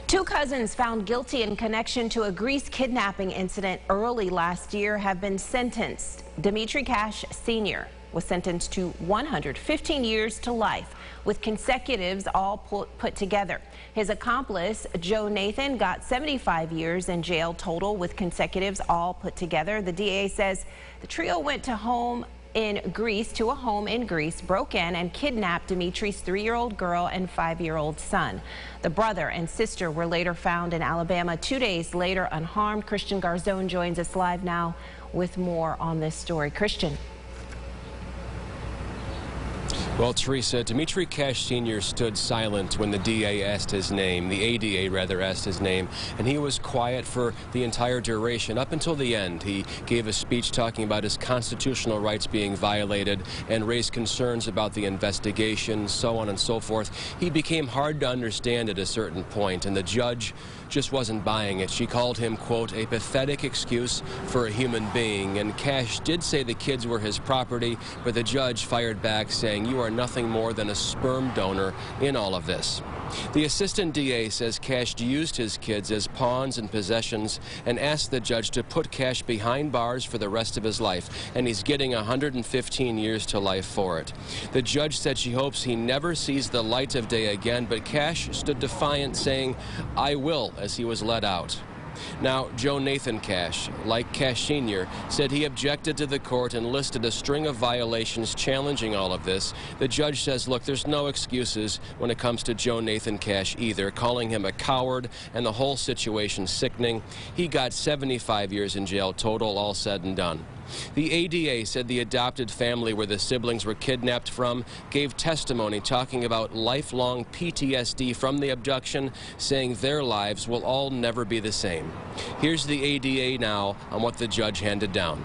Two cousins found guilty in connection to a Greece kidnapping incident early last year have been sentenced. Dimitri Cash Sr. was sentenced to 115 years to life, with consecutives all put together. His accomplice, Joe Nathan, got 75 years in jail total, with consecutives all put together. The DA says the trio went to a home in Greece, broke in and kidnapped Dimitri's 3-year-old girl and 5-year-old son. The brother and sister were later found in Alabama 2 days later unharmed. Christian Garzone joins us live now with more on this story. Christian. Well, Teresa, Dimitri Cash Sr. stood silent when the DA asked his name, the ADA rather asked his name, and he was quiet for the entire duration up until the end. He gave a speech talking about his constitutional rights being violated and raised concerns about the investigation, so on and so forth. He became hard to understand at a certain point, and the judge just wasn't buying it. She called him, quote, a pathetic excuse for a human being, and Cash did say the kids were his property, but the judge fired back saying, you are nothing more than a sperm donor in all of this. The assistant DA says Cash used his kids as pawns and possessions and asked the judge to put Cash behind bars for the rest of his life, and he's getting 115 years to life for it. The judge said she hopes he never sees the light of day again, but Cash stood defiant, saying, I will, as he was let out. Now, Joe Nathan Cash, like Cash Sr., said he objected to the court and listed a string of violations challenging all of this. The judge says, look, there's no excuses when it comes to Joe Nathan Cash either, calling him a coward and the whole situation sickening. He got 75 years in jail total, all said and done. The ADA said the adopted family where the siblings were kidnapped from gave testimony talking about lifelong PTSD from the abduction, saying their lives will all never be the same. Here's the ADA now on what the judge handed down.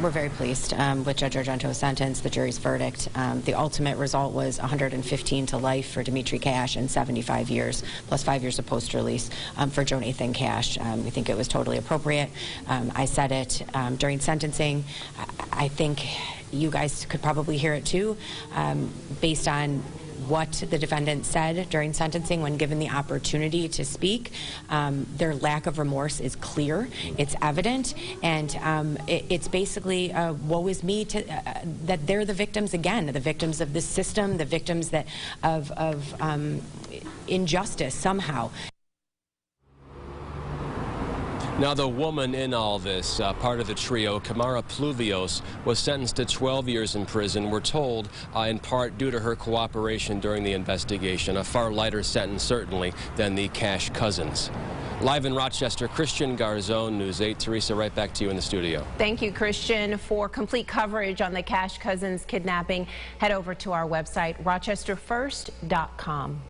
We're very pleased with Judge Argento's sentence, the jury's verdict. The ultimate result was 115 to life for Dimitri Cash and 75 years, plus 5 years of post-release for Joe Nathan Cash. We think it was totally appropriate. I said it during sentencing. I think you guys could probably hear it too, based on what the defendant said during sentencing when given the opportunity to speak. Their lack of remorse is clear, it's evident, and it's basically woe is me that they're the victims again, the victims of this system, the victims of injustice somehow. Now, the woman in all this, part of the trio, Kamara Pluvios, was sentenced to 12 years in prison. We're told, in part due to her cooperation during the investigation, a far lighter sentence, certainly, than the Cash cousins. Live in Rochester, Christian Garzone, News 8. Teresa, right back to you in the studio. Thank you, Christian. For complete coverage on the Cash cousins kidnapping, head over to our website, rochesterfirst.com.